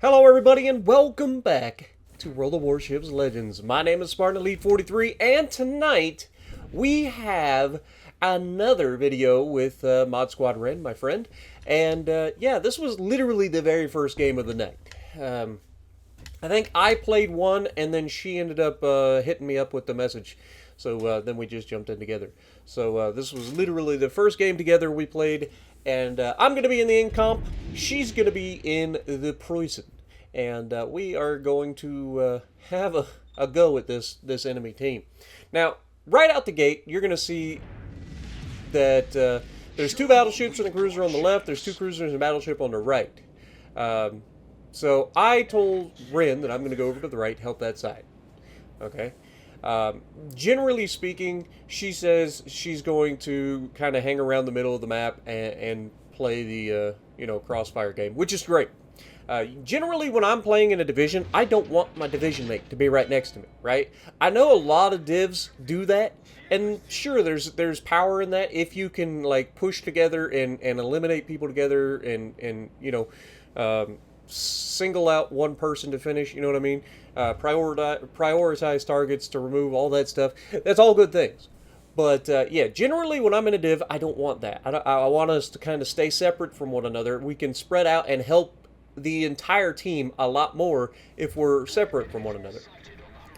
Hello everybody and welcome back to World of Warships Legends. My name is Spartan Elite 43 and tonight we have another video with Mod Squad Ren, my friend. And yeah, this was literally the very first game of the night. I think I played one and then she ended up hitting me up with the message. So then we just jumped in together. So this was literally the first game together we played. And I'm going to be in the Incomp. She's going to be in the Preußen. And we are going to have a go at this enemy team. Now, right out the gate, you're going to see that there's two battleships and a cruiser on the left. There's two cruisers and a battleship on the right. So I told Ren that I'm going to go over to the right, help that side. Okay. Generally speaking, she says she's going to kind of hang around the middle of the map and play the crossfire game, which is great. Generally, when I'm playing in a division, I don't want my division mate to be right next to me, right? I know a lot of divs do that, and sure, there's power in that if you can like push together and eliminate people together and single out one person to finish, you know what I mean? Prioritize targets to remove all that stuff. That's all good things. But yeah, generally when I'm in a div, I don't want that. I want us to kind of stay separate from one another. We can spread out and help the entire team a lot more if we're separate from one another.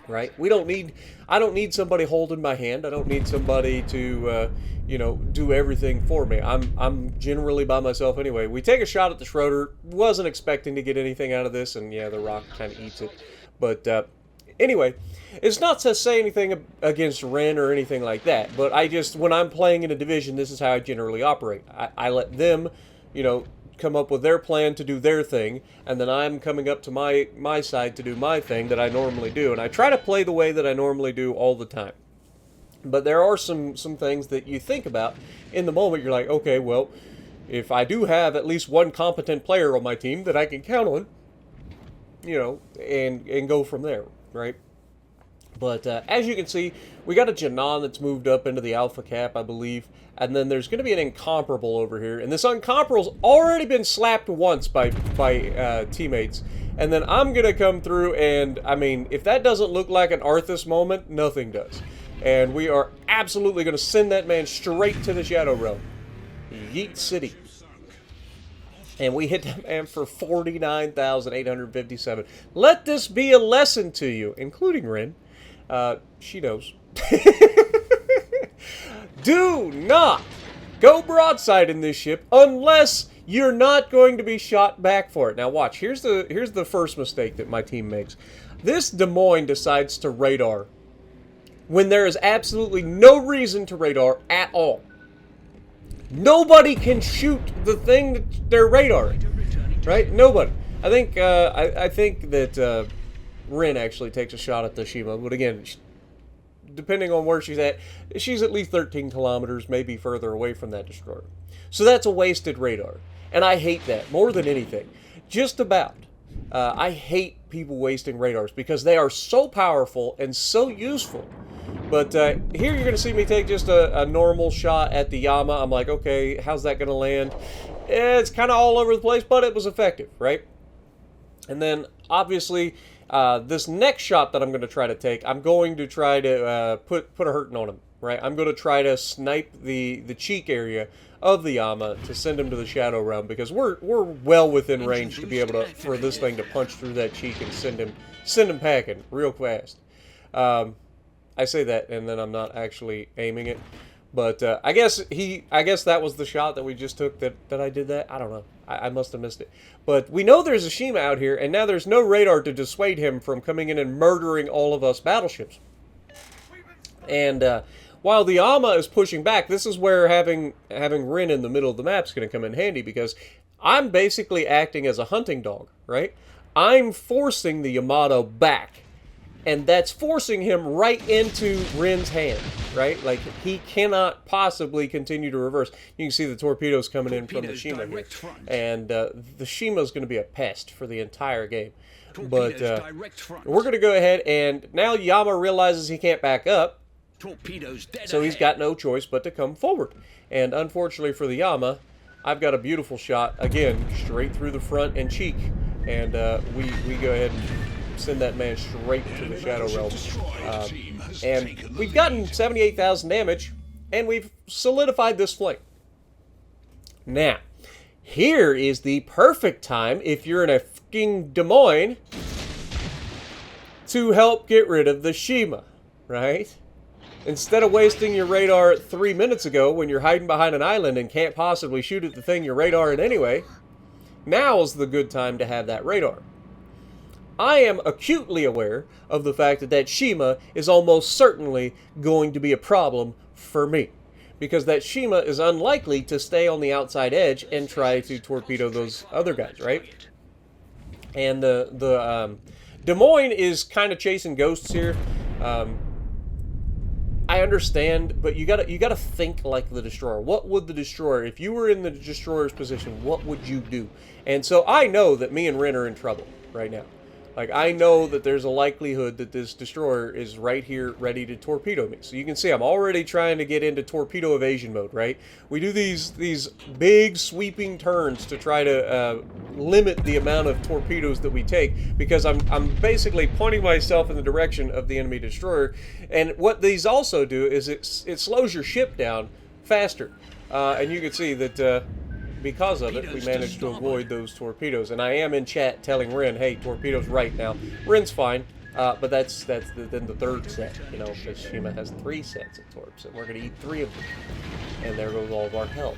Right? I don't need somebody holding my hand. I don't need somebody to do everything for me. I'm generally by myself anyway. We take a shot at the Schroeder. Wasn't expecting to get anything out of this, and yeah, the rock kind of eats it. But anyway, it's not to say anything against Ren or anything like that, but when I'm playing in a division, this is how I generally operate. I let them, come up with their plan to do their thing, and then I'm coming up to my side to do my thing that I normally do, and I try to play the way that I normally do all the time. But there are some things that you think about in the moment. You're like, okay, well, if I do have at least one competent player on my team that I can count on, and go from there, right? But as you can see, we got a Janan that's moved up into the Alpha Cap, I believe. And then there's going to be an Incomparable over here. And this Incomparable's already been slapped once by teammates. And then I'm going to come through and, I mean, if that doesn't look like an Arthas moment, nothing does. And we are absolutely going to send that man straight to the Shadow Realm. Yeet City. And we hit that man for 49,857. Let this be a lesson to you, including Ren. She knows. Do not go broadside in this ship unless you're not going to be shot back for it. Now watch, here's the first mistake that my team makes. This Des Moines decides to radar when there is absolutely no reason to radar at all. Nobody can shoot the thing that they're radaring, right? Nobody. I think that Ren actually takes a shot at the Shima, but again, depending on where she's at least 13 kilometers, maybe further away from that destroyer. So that's a wasted radar, and I hate that more than anything. Just about. I hate people wasting radars because they are so powerful and so useful. But here you're going to see me take just a normal shot at the Yama. I'm like, okay, how's that going to land? It's kind of all over the place, but it was effective, right? And then, obviously, this next shot that I'm going to try to take, I'm going to try to put a hurting on him, right? I'm going to try to snipe the cheek area of the Yama to send him to the Shadow Realm because we're well within range to be able for this thing to punch through that cheek and send him packing real fast. I say that, and then I'm not actually aiming it. But I guess that was the shot that we just took that I did that. I don't know. I must have missed it. But we know there's a Shima out here, and now there's no radar to dissuade him from coming in and murdering all of us battleships. And while the Yama is pushing back, this is where having Ren in the middle of the map is going to come in handy, because I'm basically acting as a hunting dog, right? I'm forcing the Yamato back. And that's forcing him right into Ren's hand, right? Like, he cannot possibly continue to reverse. You can see the torpedoes coming in from the Shima here. And the Shima's going to be a pest for the entire game. But we're going to go ahead, and now Yama realizes he can't back up. So he's got no choice but to come forward. And unfortunately for the Yama, I've got a beautiful shot, again, straight through the front and cheek. and we go ahead and send that man straight to the Shadow Realm. And we've gotten 78,000 damage, and we've solidified this flank. Now, here is the perfect time, if you're in a fucking Des Moines, to help get rid of the Shima, right? Instead of wasting your radar 3 minutes ago when you're hiding behind an island and can't possibly shoot at the thing you're radaring anyway, now's the good time to have that radar. I am acutely aware of the fact that that Shima is almost certainly going to be a problem for me, because that Shima is unlikely to stay on the outside edge and try to torpedo those other guys, right? And the Des Moines is kind of chasing ghosts here. I understand, but you gotta think like the Destroyer. What would the Destroyer, if you were in the Destroyer's position, what would you do? And so I know that me and Ren are in trouble right now. Like, I know that there's a likelihood that this Destroyer is right here ready to torpedo me. So you can see I'm already trying to get into torpedo evasion mode, right? We do these big sweeping turns to try to limit the amount of torpedoes that we take, because I'm basically pointing myself in the direction of the enemy Destroyer. And what these also do is it slows your ship down faster. And you can see that because of it, we managed to avoid those torpedoes. And I am in chat telling Ren, hey, torpedoes right now. Ren's fine, but that's then the third set, you know, because Shima has 3 sets of torps, and we're going to eat 3 of them. And there goes all of our health.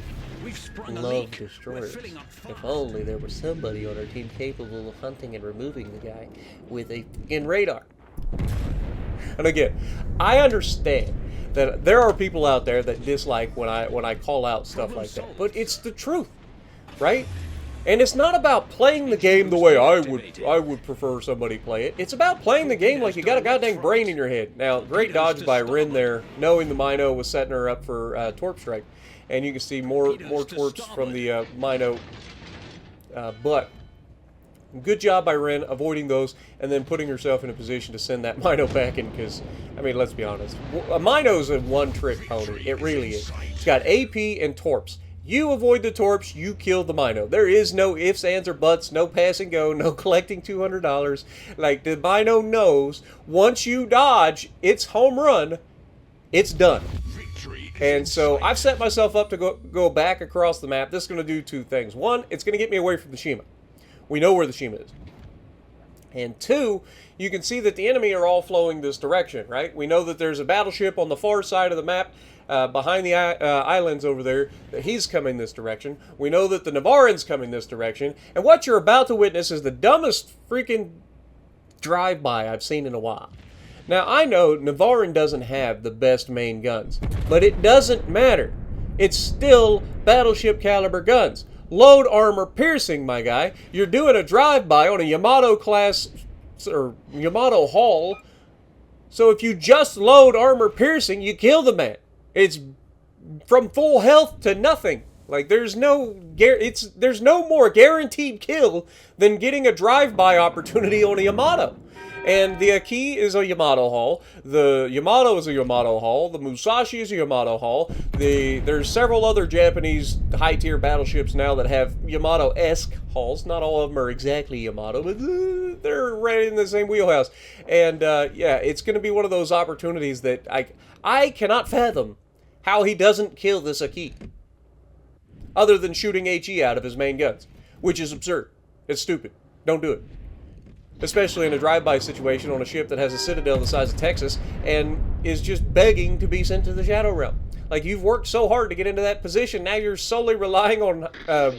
Love destroyers. If only there was somebody on our team capable of hunting and removing the guy with a fucking radar. And again, I understand that there are people out there that dislike when I call out stuff like that, but it's the truth, right? And it's not about playing the game the way I would prefer somebody play it. It's about playing the game like you got a goddamn brain in your head. Now, great dodge by Ren there, knowing the Mino was setting her up for Torp Strike, and you can see more torps from the Mino, but good job by Ren avoiding those and then putting herself in a position to send that Mino back in, because, I mean, let's be honest. A Mino's a one-trick pony. It really is. It's got AP and torps. You avoid the torps, you kill the Mino. There is no ifs, ands, or buts, no pass and go, no collecting $200. Like, the Mino knows once you dodge, it's home run, it's done. And so I've set myself up to go back across the map. This is going to do 2 things. 1, it's going to get me away from the Shima. We know where the Shima is. And 2, you can see that the enemy are all flowing this direction, right? We know that there's a battleship on the far side of the map, behind the islands over there, that he's coming this direction. We know that the Navaran's coming this direction. And what you're about to witness is the dumbest freaking drive-by I've seen in a while. Now, I know Navaran doesn't have the best main guns, but it doesn't matter. It's still battleship caliber guns. Load armor piercing, my guy. You're doing a drive-by on a Yamato class, or Yamato hull. So if you just load armor piercing, you kill the man. It's from full health to nothing. Like, there's no more guaranteed kill than getting a drive-by opportunity on a Yamato. And the Aki is a Yamato hull. The Yamato is a Yamato hull. The Musashi is a Yamato hull. There's several other Japanese high-tier battleships now that have Yamato-esque hulls. Not all of them are exactly Yamato, but they're right in the same wheelhouse. And yeah, it's going to be one of those opportunities that I cannot fathom how he doesn't kill this Aki, other than shooting HE out of his main guns, which is absurd. It's stupid. Don't do it. Especially in a drive-by situation on a ship that has a citadel the size of Texas and is just begging to be sent to the Shadow Realm. Like, you've worked so hard to get into that position, now you're solely relying on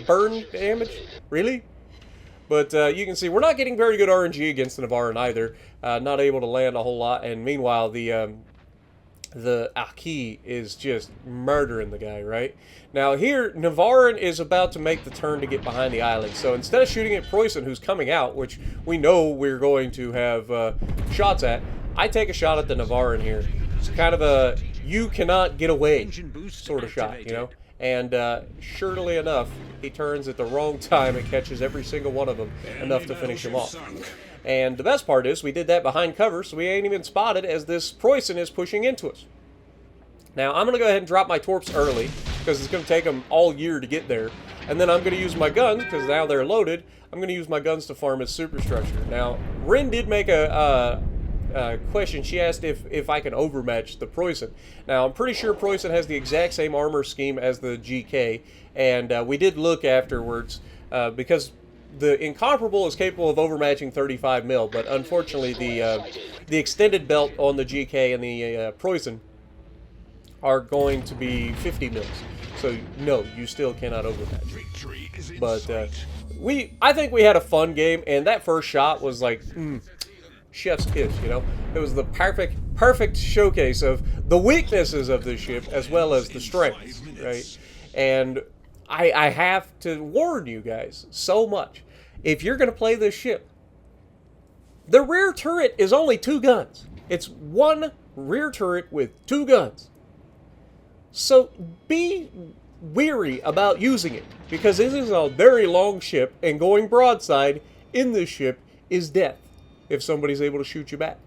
burn damage? Really? But you can see we're not getting very good RNG against the Navaran either. Not able to land a whole lot, and meanwhile the Aki is just murdering the guy, right? Now here, Navaran is about to make the turn to get behind the island. So instead of shooting at Preussen, who's coming out, which we know we're going to have shots at, I take a shot at the Navaran here. It's kind of a you cannot get away sort of shot, you know? And surely enough, he turns at the wrong time and catches every single one of them enough to finish him off. And the best part is we did that behind cover, so we ain't even spotted as this Preussen is pushing into us. Now, I'm going to go ahead and drop my torps early, because it's going to take them all year to get there. And then I'm going to use my guns, because now they're loaded. I'm going to use my guns to farm as superstructure. Now, Rin did make a question. She asked if I can overmatch the Preußen. Now, I'm pretty sure Preußen has the exact same armor scheme as the GK, and we did look afterwards because the Incomparable is capable of overmatching 35 mil, but unfortunately the extended belt on the GK and the Preußen are going to be 50 mils. So no, you still cannot overmatch. But I think we had a fun game, and that first shot was like chef's kiss. You know, it was the perfect showcase of the weaknesses of this ship as well as the strengths, right? And I have to warn you guys so much. If you're going to play this ship, the rear turret is only 2 guns. It's one rear turret with 2 guns. So be weary about using it, because this is a very long ship, and going broadside in this ship is death if somebody's able to shoot you back.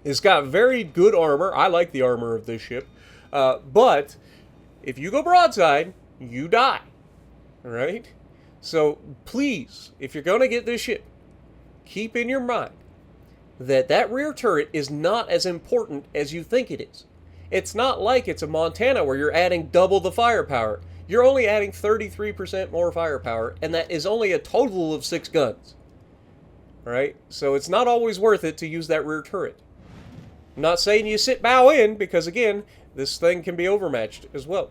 It's got very good armor. I like the armor of this ship. But if you go broadside, you die. All right? So please, if you're going to get this ship, keep in your mind that that rear turret is not as important as you think it is. It's not like it's a Montana where you're adding double the firepower. You're only adding 33% more firepower, and that is only a total of 6 guns. All right? So it's not always worth it to use that rear turret. I'm not saying you sit bow in, because again, this thing can be overmatched as well.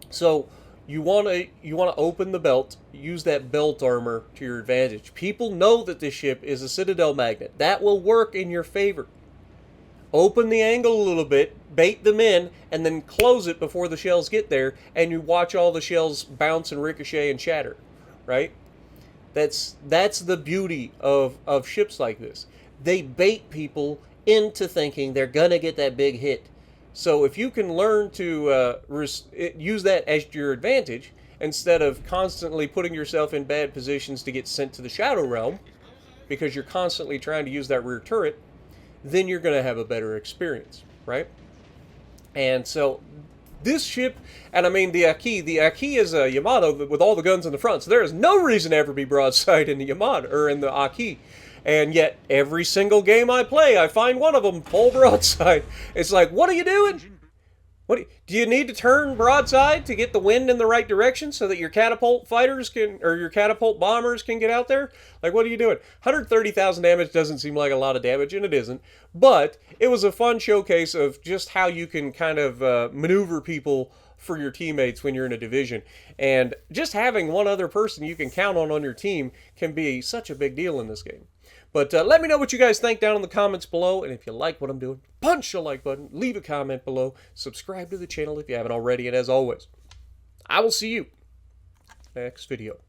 So you want to open the belt, use that belt armor to your advantage. People know that this ship is a Citadel magnet. That will work in your favor. Open the angle a little bit, bait them in, and then close it before the shells get there, and you watch all the shells bounce and ricochet and shatter, right? That's the beauty of ships like this. They bait people into thinking they're going to get that big hit. So if you can learn to use that as your advantage, instead of constantly putting yourself in bad positions to get sent to the Shadow Realm, because you're constantly trying to use that rear turret, then you're going to have a better experience, right? And so this ship, and I mean the Aki is a Yamato with all the guns in the front, so there is no reason to ever be broadside in the Yamato, or in the Aki. And yet, every single game I play, I find one of them full broadside. It's like, what are you doing? Do you need to turn broadside to get the wind in the right direction so that your catapult fighters can, or your catapult bombers can get out there? Like, what are you doing? 130,000 damage doesn't seem like a lot of damage, and it isn't. But it was a fun showcase of just how you can kind of maneuver people for your teammates when you're in a division. And just having one other person you can count on your team can be such a big deal in this game. But let me know what you guys think down in the comments below. And if you like what I'm doing, punch the like button, leave a comment below, subscribe to the channel if you haven't already. And as always, I will see you next video.